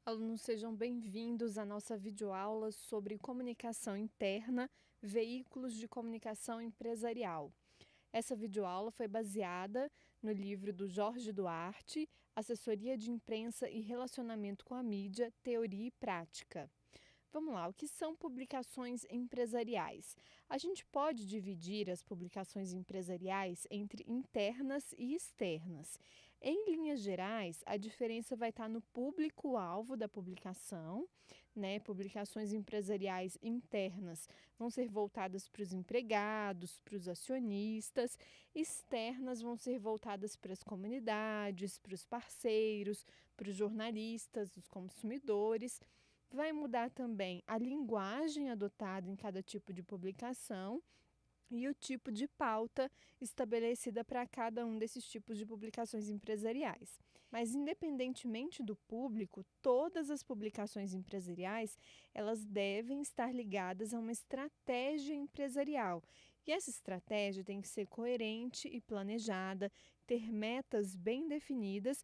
Alunos, sejam bem-vindos à nossa videoaula sobre comunicação interna, veículos de comunicação empresarial. Essa videoaula foi baseada no livro do Jorge Duarte, Assessoria de Imprensa e Relacionamento com a Mídia, Teoria e Prática. Vamos lá, o que são publicações empresariais? A gente pode dividir as publicações empresariais entre internas e externas. Em linhas gerais, a diferença vai estar no público-alvo da publicação, né? Publicações empresariais internas vão ser voltadas para os empregados, para os acionistas, externas vão ser voltadas para as comunidades, para os parceiros, para os jornalistas, os consumidores. Vai mudar também a linguagem adotada em cada tipo de publicação e o tipo de pauta estabelecida para cada um desses tipos de publicações empresariais. Mas independentemente do público, todas as publicações empresariais, elas devem estar ligadas a uma estratégia empresarial. E essa estratégia tem que ser coerente e planejada, ter metas bem definidas,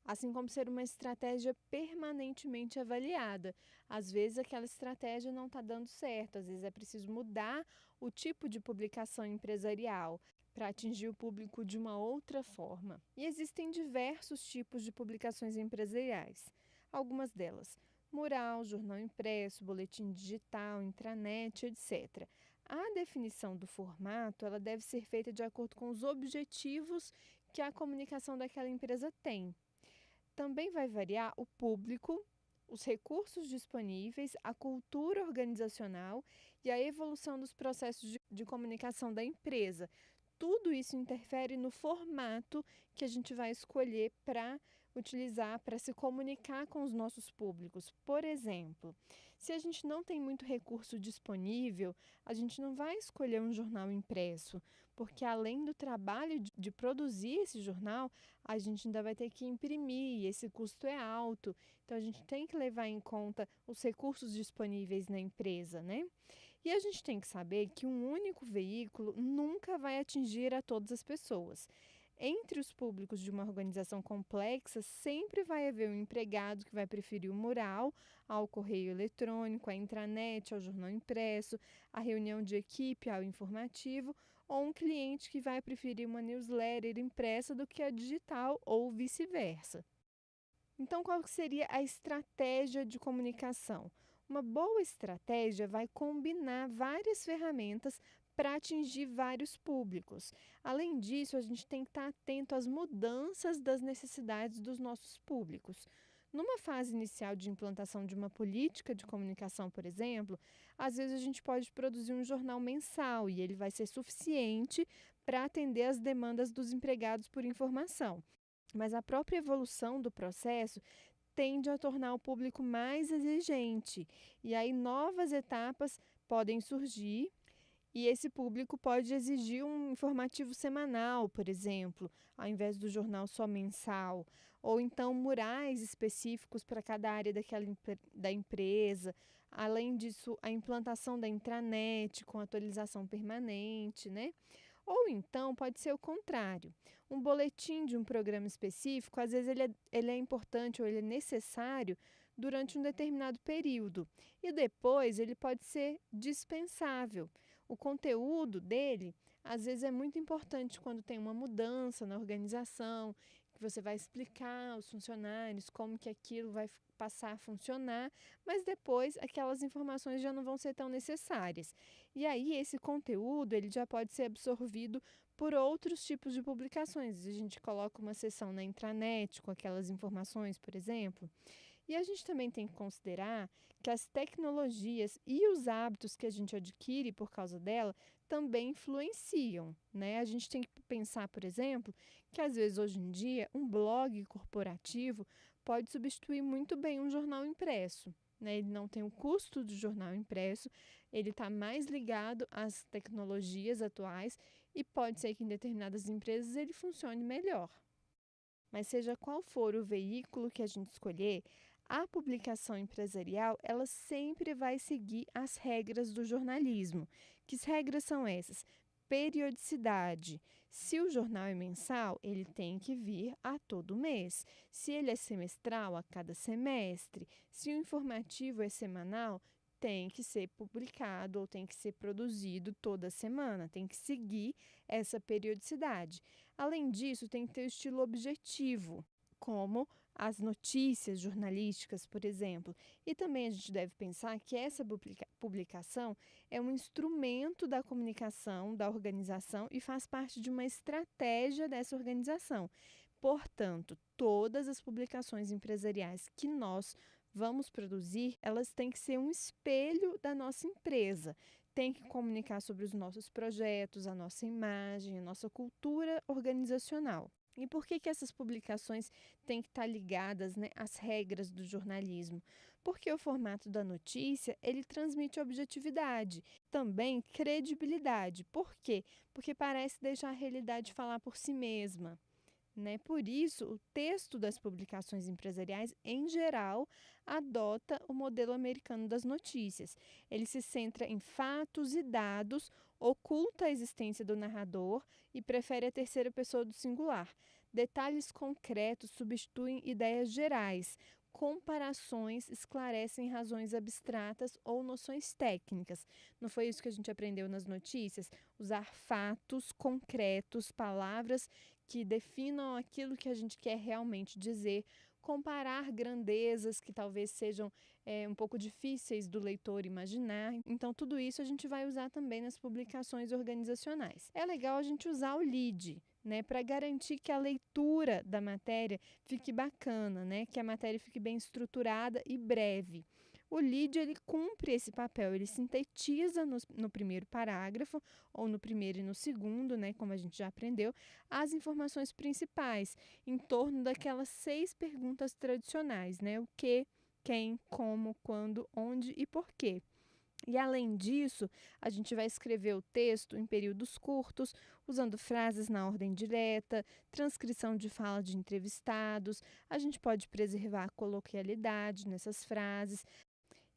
assim como ser uma estratégia permanentemente avaliada. Às vezes aquela estratégia não está dando certo, às vezes é preciso mudar o tipo de publicação empresarial para atingir o público de uma outra forma. E existem diversos tipos de publicações empresariais. Algumas delas: mural, jornal impresso, boletim digital, intranet, etc. A definição do formato, ela deve ser feita de acordo com os objetivos que a comunicação daquela empresa tem. Também vai variar o público, os recursos disponíveis, a cultura organizacional e a evolução dos processos de comunicação da empresa. Tudo isso interfere no formato que a gente vai escolher para utilizar para se comunicar com os nossos públicos. Por exemplo, se a gente não tem muito recurso disponível, a gente não vai escolher um jornal impresso, porque além do trabalho de produzir esse jornal, a gente ainda vai ter que imprimir, e esse custo é alto. Então, a gente tem que levar em conta os recursos disponíveis na empresa, né? E a gente tem que saber que um único veículo nunca vai atingir a todas as pessoas. Entre os públicos de uma organização complexa, sempre vai haver um empregado que vai preferir o mural ao correio eletrônico, à intranet, ao jornal impresso, à reunião de equipe, ao informativo, ou um cliente que vai preferir uma newsletter impressa do que a digital ou vice-versa. Então, qual que seria a estratégia de comunicação? Uma boa estratégia vai combinar várias ferramentas para atingir vários públicos. Além disso, a gente tem que estar atento às mudanças das necessidades dos nossos públicos. Numa fase inicial de implantação de uma política de comunicação, por exemplo, às vezes a gente pode produzir um jornal mensal e ele vai ser suficiente para atender às demandas dos empregados por informação. Mas a própria evolução do processo tende a tornar o público mais exigente, e aí novas etapas podem surgir e esse público pode exigir um informativo semanal, por exemplo, ao invés do jornal só mensal, ou então murais específicos para cada área da empresa. Além disso, a implantação da intranet com atualização permanente, né? Ou então pode ser o contrário. Um boletim de um programa específico, às vezes ele é importante ou ele é necessário durante um determinado período e depois ele pode ser dispensável. O conteúdo dele, às vezes, é muito importante quando tem uma mudança na organização, que você vai explicar aos funcionários como que aquilo vai passar a funcionar, mas depois aquelas informações já não vão ser tão necessárias. E aí esse conteúdo ele já pode ser absorvido por outros tipos de publicações. A gente coloca uma seção na intranet com aquelas informações, por exemplo. E a gente também tem que considerar que as tecnologias e os hábitos que a gente adquire por causa dela também influenciam, né? A gente tem que pensar, por exemplo, que às vezes hoje em dia um blog corporativo pode substituir muito bem um jornal impresso. Né? Ele não tem o custo do jornal impresso, ele está mais ligado às tecnologias atuais e pode ser que em determinadas empresas ele funcione melhor. Mas seja qual for o veículo que a gente escolher, a publicação empresarial, ela sempre vai seguir as regras do jornalismo. Que regras são essas? periodicidade. Se o jornal é mensal, ele tem que vir a todo mês. Se ele é semestral, a cada semestre. Se o informativo é semanal, tem que ser publicado ou tem que ser produzido toda semana, tem que seguir essa periodicidade. Além disso, tem que ter o estilo objetivo, como as notícias jornalísticas, por exemplo. E também a gente deve pensar que essa publicação é um instrumento da comunicação, da organização e faz parte de uma estratégia dessa organização. Portanto, todas as publicações empresariais que nós vamos produzir, elas têm que ser um espelho da nossa empresa. Tem que comunicar sobre os nossos projetos, a nossa imagem, a nossa cultura organizacional. E por que essas publicações têm que estar ligadas, né, às regras do jornalismo? Porque o formato da notícia, ele transmite objetividade, também credibilidade. Por quê? Porque parece deixar a realidade falar por si mesma. Né? Por isso, o texto das publicações empresariais, em geral, adota o modelo americano das notícias. Ele se centra em fatos e dados, oculta a existência do narrador e prefere a terceira pessoa do singular. Detalhes concretos substituem ideias gerais. Comparações esclarecem razões abstratas ou noções técnicas. Não foi isso que a gente aprendeu nas notícias? Usar fatos concretos, palavras que definam aquilo que a gente quer realmente dizer, comparar grandezas que talvez sejam um pouco difíceis do leitor imaginar. Então, tudo isso a gente vai usar também nas publicações organizacionais. É legal a gente usar o lead, né, para garantir que a leitura da matéria fique bacana, né, que a matéria fique bem estruturada e breve. O lead, ele cumpre esse papel, ele sintetiza no primeiro parágrafo, ou no primeiro e no segundo, né, como a gente já aprendeu, as informações principais, em torno daquelas 6 perguntas tradicionais, né, o que, quem, como, quando, onde e por quê. E além disso, a gente vai escrever o texto em períodos curtos, usando frases na ordem direta, transcrição de fala de entrevistados, a gente pode preservar a coloquialidade nessas frases.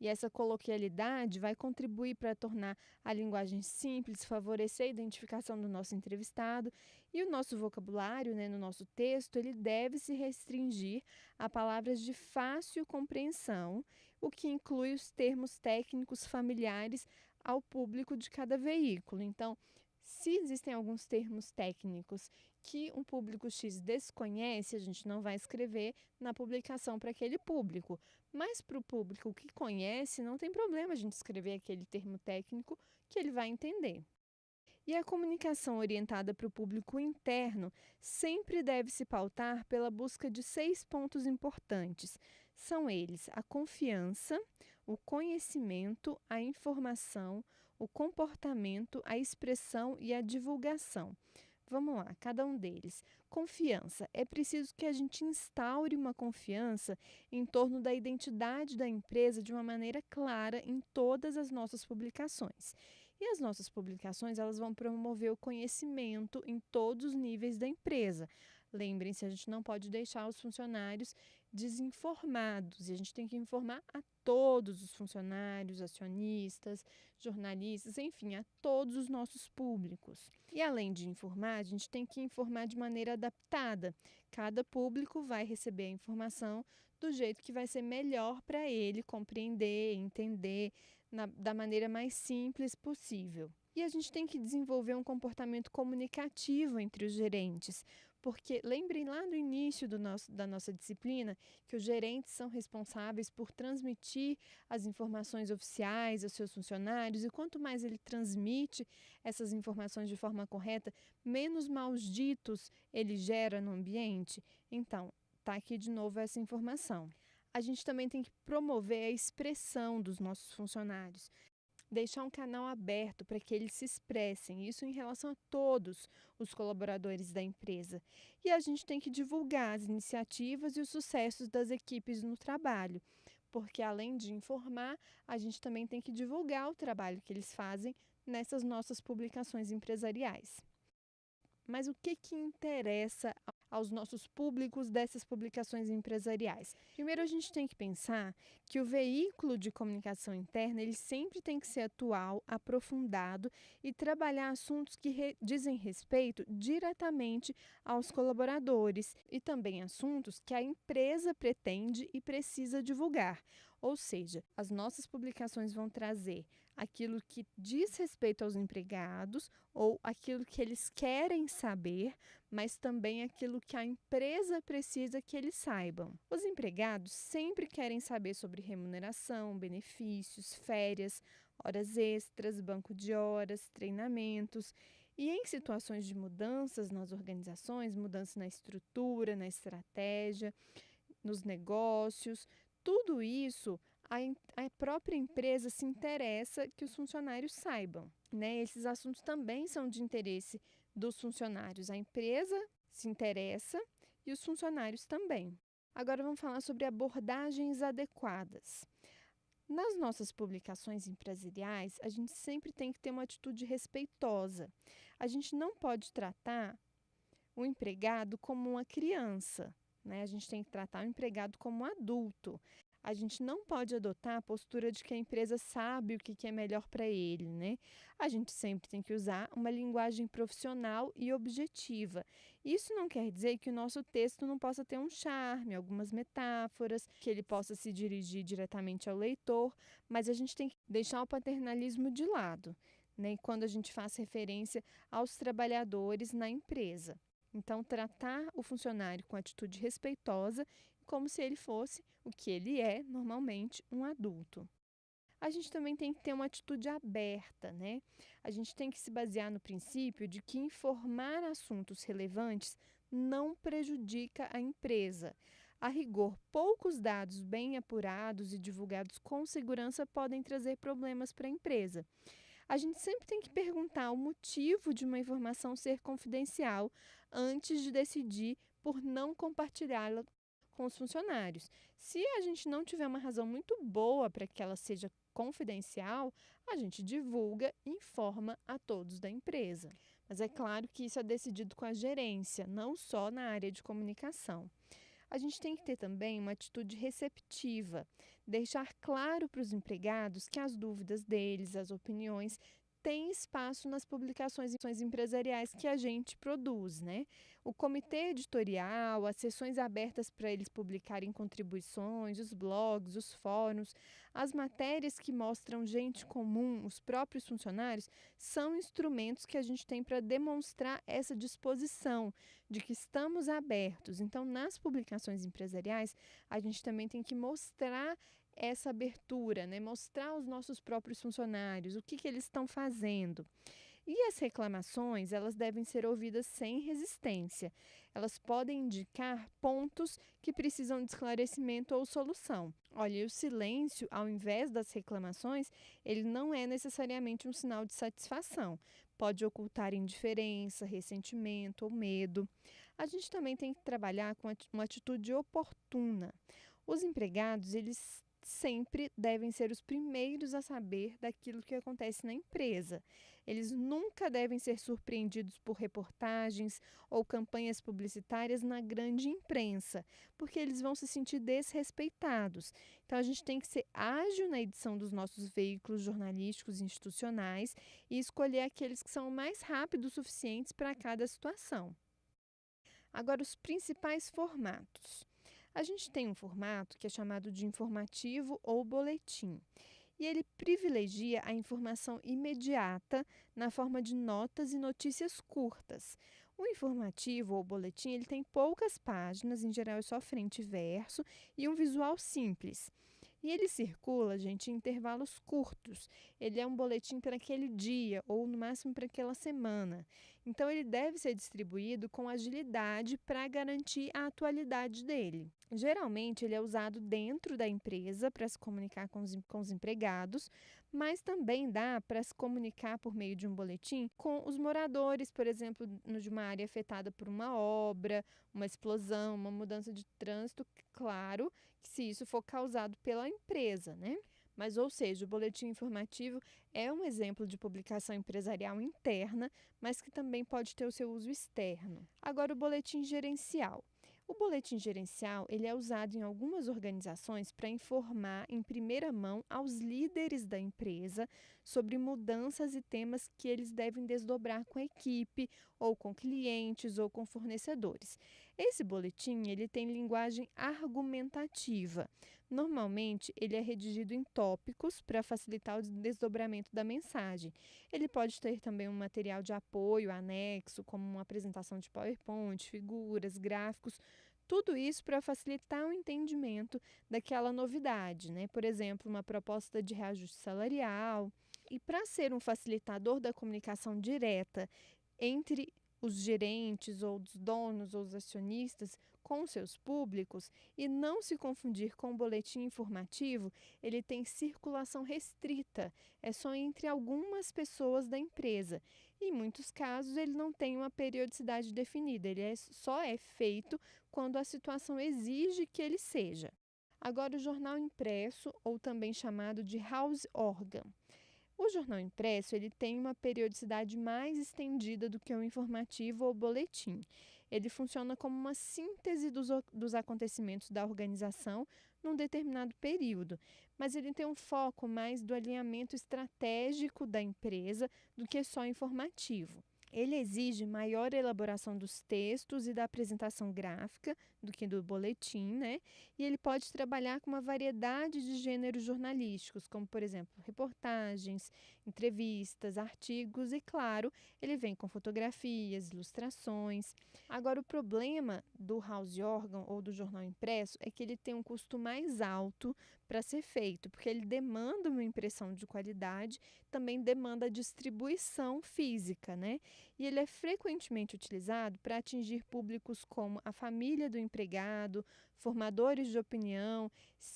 E essa coloquialidade vai contribuir para tornar a linguagem simples, favorecer a identificação do nosso entrevistado e o nosso vocabulário, né, no nosso texto, ele deve se restringir a palavras de fácil compreensão, o que inclui os termos técnicos familiares ao público de cada veículo. Então, se existem alguns termos técnicos que um público X desconhece, a gente não vai escrever na publicação para aquele público. Mas para o público que conhece, não tem problema a gente escrever aquele termo técnico que ele vai entender. E a comunicação orientada para o público interno sempre deve se pautar pela busca de 6 pontos importantes. São eles a confiança, o conhecimento, a informação, o comportamento, a expressão e a divulgação. Vamos lá, cada um deles. Confiança. É preciso que a gente instaure uma confiança em torno da identidade da empresa de uma maneira clara em todas as nossas publicações. E as nossas publicações, elas vão promover o conhecimento em todos os níveis da empresa. Lembrem-se, a gente não pode deixar os funcionários desinformados e a gente tem que informar a todos os funcionários, acionistas, jornalistas, enfim, a todos os nossos públicos. E além de informar, a gente tem que informar de maneira adaptada. Cada público vai receber a informação do jeito que vai ser melhor para ele compreender, entender da maneira mais simples possível. E a gente tem que desenvolver um comportamento comunicativo entre os gerentes, porque lembrem lá no início da nossa disciplina que os gerentes são responsáveis por transmitir as informações oficiais aos seus funcionários e quanto mais ele transmite essas informações de forma correta, menos maus ditos ele gera no ambiente. Então, está aqui de novo essa informação. A gente também tem que promover a expressão dos nossos funcionários. Deixar um canal aberto para que eles se expressem, isso em relação a todos os colaboradores da empresa. E a gente tem que divulgar as iniciativas e os sucessos das equipes no trabalho, porque além de informar, a gente também tem que divulgar o trabalho que eles fazem nessas nossas publicações empresariais. Mas o que interessa aos nossos públicos dessas publicações empresariais? Primeiro, a gente tem que pensar que o veículo de comunicação interna ele sempre tem que ser atual, aprofundado e trabalhar assuntos que dizem respeito diretamente aos colaboradores e também assuntos que a empresa pretende e precisa divulgar. Ou seja, as nossas publicações vão trazer aquilo que diz respeito aos empregados ou aquilo que eles querem saber, mas também aquilo que a empresa precisa que eles saibam. Os empregados sempre querem saber sobre remuneração, benefícios, férias, horas extras, banco de horas, treinamentos. E em situações de mudanças nas organizações, mudanças na estrutura, na estratégia, nos negócios, tudo isso a própria empresa se interessa que os funcionários saibam, né? Esses assuntos também são de interesse dos funcionários. A empresa se interessa e os funcionários também. Agora vamos falar sobre abordagens adequadas. Nas nossas publicações empresariais, a gente sempre tem que ter uma atitude respeitosa. A gente não pode tratar o empregado como uma criança, né? A gente tem que tratar o empregado como um adulto. A gente não pode adotar a postura de que a empresa sabe o que é melhor para ele, né? A gente sempre tem que usar uma linguagem profissional e objetiva. Isso não quer dizer que o nosso texto não possa ter um charme, algumas metáforas, que ele possa se dirigir diretamente ao leitor, mas a gente tem que deixar o paternalismo de lado, né? Quando a gente faz referência aos trabalhadores na empresa. Então, tratar o funcionário com atitude respeitosa, como se ele fosse o que ele é, normalmente, um adulto. A gente também tem que ter uma atitude aberta, né? A gente tem que se basear no princípio de que informar assuntos relevantes não prejudica a empresa. A rigor, poucos dados bem apurados e divulgados com segurança podem trazer problemas para a empresa. A gente sempre tem que perguntar o motivo de uma informação ser confidencial antes de decidir por não compartilhá-la com os funcionários. Se a gente não tiver uma razão muito boa para que ela seja confidencial, a gente divulga e informa a todos da empresa. Mas é claro que isso é decidido com a gerência, não só na área de comunicação. A gente tem que ter também uma atitude receptiva, deixar claro para os empregados que as dúvidas deles, as opiniões, têm espaço nas publicações empresariais que a gente produz, né? O comitê editorial, as sessões abertas para eles publicarem contribuições, os blogs, os fóruns, as matérias que mostram gente comum, os próprios funcionários, são instrumentos que a gente tem para demonstrar essa disposição de que estamos abertos. Então, nas publicações empresariais, a gente também tem que mostrar essa abertura, né? Mostrar aos nossos próprios funcionários o que eles estão fazendo. E as reclamações, elas devem ser ouvidas sem resistência. Elas podem indicar pontos que precisam de esclarecimento ou solução. Olha, o silêncio, ao invés das reclamações, ele não é necessariamente um sinal de satisfação. Pode ocultar indiferença, ressentimento ou medo. A gente também tem que trabalhar com uma atitude oportuna. Os empregados, eles sempre devem ser os primeiros a saber daquilo que acontece na empresa. Eles nunca devem ser surpreendidos por reportagens ou campanhas publicitárias na grande imprensa, porque eles vão se sentir desrespeitados. Então, a gente tem que ser ágil na edição dos nossos veículos jornalísticos institucionais e escolher aqueles que são mais rápidos o suficientes para cada situação. Agora, os principais formatos. A gente tem um formato que é chamado de informativo ou boletim. E ele privilegia a informação imediata na forma de notas e notícias curtas. O informativo ou boletim ele tem poucas páginas, em geral é só frente e verso, e um visual simples. E ele circula, gente, em intervalos curtos. Ele é um boletim para aquele dia ou, no máximo, para aquela semana. Então, ele deve ser distribuído com agilidade para garantir a atualidade dele. Geralmente, ele é usado dentro da empresa para se comunicar com os empregados, mas também dá para se comunicar por meio de um boletim com os moradores, por exemplo, de uma área afetada por uma obra, uma explosão, uma mudança de trânsito, claro, que se isso for causado pela empresa, né? Mas, ou seja, o boletim informativo é um exemplo de publicação empresarial interna, mas que também pode ter o seu uso externo. Agora, o boletim gerencial. O boletim gerencial ele é usado em algumas organizações para informar em primeira mão aos líderes da empresa sobre mudanças e temas que eles devem desdobrar com a equipe, ou com clientes, ou com fornecedores. Esse boletim ele tem linguagem argumentativa. Normalmente, ele é redigido em tópicos para facilitar o desdobramento da mensagem. Ele pode ter também um material de apoio anexo, como uma apresentação de PowerPoint, figuras, gráficos, tudo isso para facilitar o entendimento daquela novidade, né? Por exemplo, uma proposta de reajuste salarial. E para ser um facilitador da comunicação direta entre os gerentes ou os donos ou os acionistas com seus públicos e não se confundir com o boletim informativo, ele tem circulação restrita, é só entre algumas pessoas da empresa. Em muitos casos, ele não tem uma periodicidade definida, só é feito quando a situação exige que ele seja. Agora, o jornal impresso, ou também chamado de house organ. O jornal impresso ele tem uma periodicidade mais estendida do que o informativo ou boletim. Ele funciona como uma síntese dos acontecimentos da organização num determinado período, mas ele tem um foco mais do alinhamento estratégico da empresa do que só informativo. Ele exige maior elaboração dos textos e da apresentação gráfica do que do boletim, né? E ele pode trabalhar com uma variedade de gêneros jornalísticos, como, por exemplo, reportagens, entrevistas, artigos e, claro, ele vem com fotografias, ilustrações. Agora, o problema do house organ ou do jornal impresso é que ele tem um custo mais alto para ser feito, porque ele demanda uma impressão de qualidade, também demanda distribuição física, né? E ele é frequentemente utilizado para atingir públicos como a família do empregado, formadores de opinião,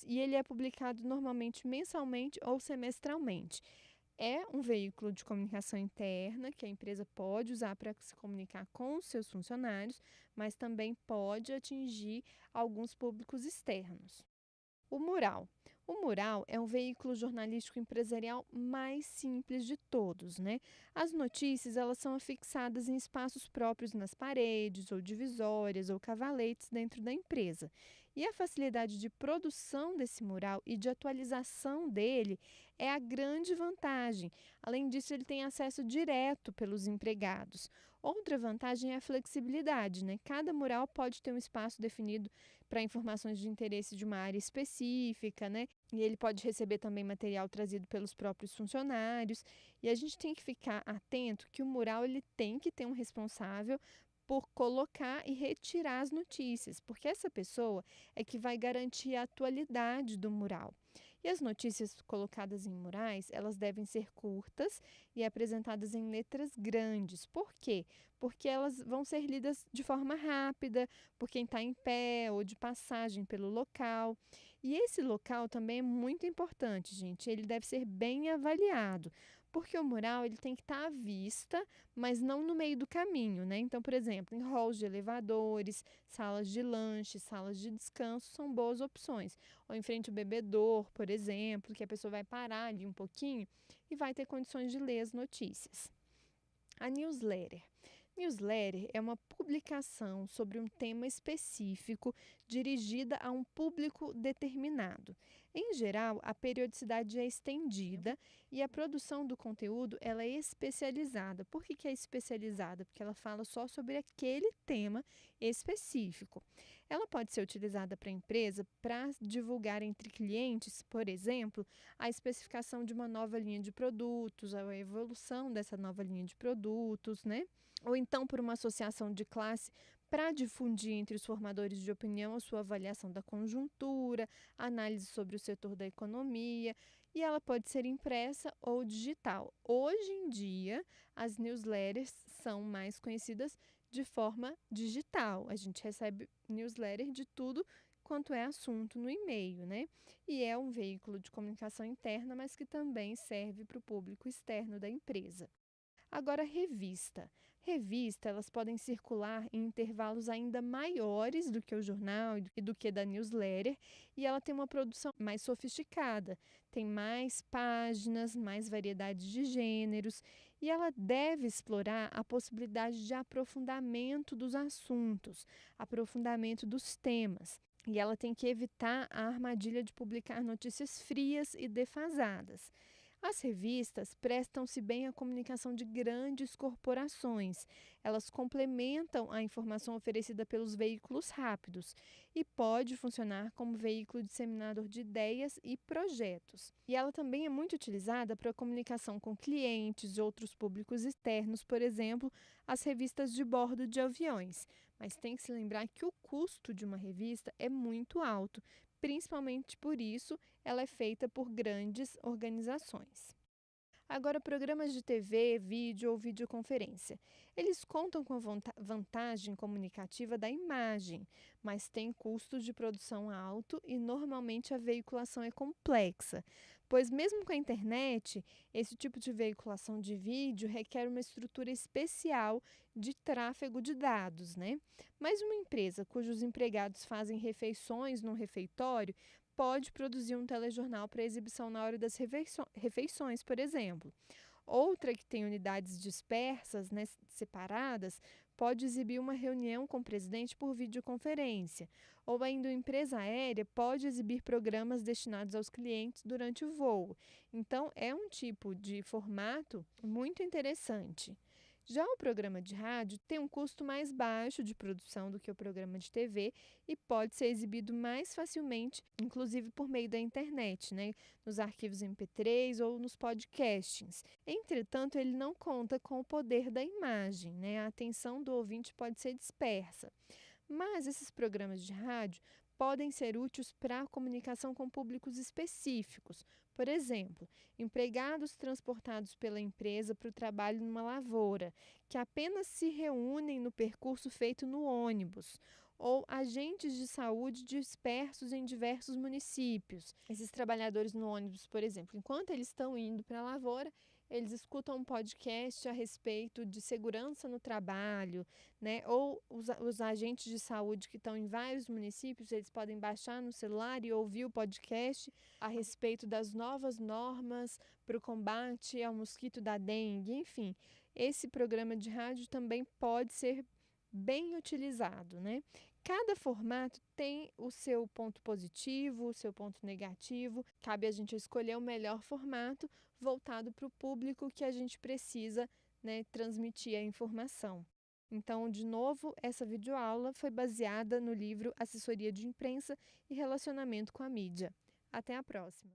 e ele é publicado normalmente mensalmente ou semestralmente. É um veículo de comunicação interna que a empresa pode usar para se comunicar com os seus funcionários, mas também pode atingir alguns públicos externos. O mural. O mural é um veículo jornalístico empresarial mais simples de todos, né? As notícias, elas são afixadas em espaços próprios nas paredes, ou divisórias, ou cavaletes dentro da empresa. E a facilidade de produção desse mural e de atualização dele é a grande vantagem. Além disso, ele tem acesso direto pelos empregados. Outra vantagem é a flexibilidade, né? Cada mural pode ter um espaço definido para informações de interesse de uma área específica, né? E ele pode receber também material trazido pelos próprios funcionários. E a gente tem que ficar atento que o mural ele tem que ter um responsável por colocar e retirar as notícias, porque essa pessoa é que vai garantir a atualidade do mural. E as notícias colocadas em murais, elas devem ser curtas e apresentadas em letras grandes. Por quê? Porque elas vão ser lidas de forma rápida, por quem está em pé ou de passagem pelo local. E esse local também é muito importante, gente. Ele deve ser bem avaliado, porque o mural ele tem que estar à vista, mas não no meio do caminho, né? Então, por exemplo, em halls de elevadores, salas de lanche, salas de descanso são boas opções. Ou em frente ao bebedouro, por exemplo, que a pessoa vai parar ali um pouquinho e vai ter condições de ler as notícias. A newsletter. Newsletter é uma publicação sobre um tema específico dirigida a um público determinado. Em geral, a periodicidade é estendida e a produção do conteúdo ela é especializada. Por que é especializada? Porque ela fala só sobre aquele tema específico. Ela pode ser utilizada para a empresa para divulgar entre clientes, por exemplo, a especificação de uma nova linha de produtos, a evolução dessa nova linha de produtos, né? Ou então por uma associação de classe para difundir entre os formadores de opinião a sua avaliação da conjuntura, análise sobre o setor da economia, e ela pode ser impressa ou digital. Hoje em dia, as newsletters são mais conhecidas de forma digital. A gente recebe newsletter de tudo quanto é assunto no e-mail, né? E é um veículo de comunicação interna, mas que também serve para o público externo da empresa. Agora, revista. Revista, elas podem circular em intervalos ainda maiores do que o jornal e do que da newsletter, e ela tem uma produção mais sofisticada, tem mais páginas, mais variedade de gêneros, e ela deve explorar a possibilidade de aprofundamento dos assuntos, aprofundamento dos temas. E ela tem que evitar a armadilha de publicar notícias frias e defasadas. As revistas prestam-se bem à comunicação de grandes corporações. Elas complementam a informação oferecida pelos veículos rápidos e pode funcionar como veículo disseminador de ideias e projetos. E ela também é muito utilizada para a comunicação com clientes e outros públicos externos, por exemplo, as revistas de bordo de aviões. Mas tem que se lembrar que o custo de uma revista é muito alto, principalmente por isso ela é feita por grandes organizações. Agora, programas de TV, vídeo ou videoconferência. Eles contam com a vantagem comunicativa da imagem, mas têm custos de produção alto e normalmente a veiculação é complexa, pois mesmo com a internet, esse tipo de veiculação de vídeo requer uma estrutura especial de tráfego de dados, né? Mas uma empresa cujos empregados fazem refeições num refeitório pode produzir um telejornal para exibição na hora das refeições, por exemplo. Outra que tem unidades dispersas, né, separadas, pode exibir uma reunião com o presidente por videoconferência. Ou ainda, uma empresa aérea pode exibir programas destinados aos clientes durante o voo. Então, é um tipo de formato muito interessante. Já o programa de rádio tem um custo mais baixo de produção do que o programa de TV e pode ser exibido mais facilmente, inclusive por meio da internet, né? Nos arquivos MP3 ou nos podcastings. Entretanto, ele não conta com o poder da imagem, né? A atenção do ouvinte pode ser dispersa. Mas esses programas de rádio podem ser úteis para a comunicação com públicos específicos. Por exemplo, empregados transportados pela empresa para o trabalho numa lavoura, que apenas se reúnem no percurso feito no ônibus, ou agentes de saúde dispersos em diversos municípios. Esses trabalhadores no ônibus, por exemplo, enquanto eles estão indo para a lavoura, eles escutam um podcast a respeito de segurança no trabalho, né? Ou os agentes de saúde que estão em vários municípios, eles podem baixar no celular e ouvir o podcast a respeito das novas normas para o combate ao mosquito da dengue, enfim. Esse programa de rádio também pode ser bem utilizado, né? Cada formato tem o seu ponto positivo, o seu ponto negativo. Cabe a gente escolher o melhor formato voltado para o público que a gente precisa, né, transmitir a informação. Então, de novo, essa videoaula foi baseada no livro Assessoria de Imprensa e Relacionamento com a Mídia. Até a próxima!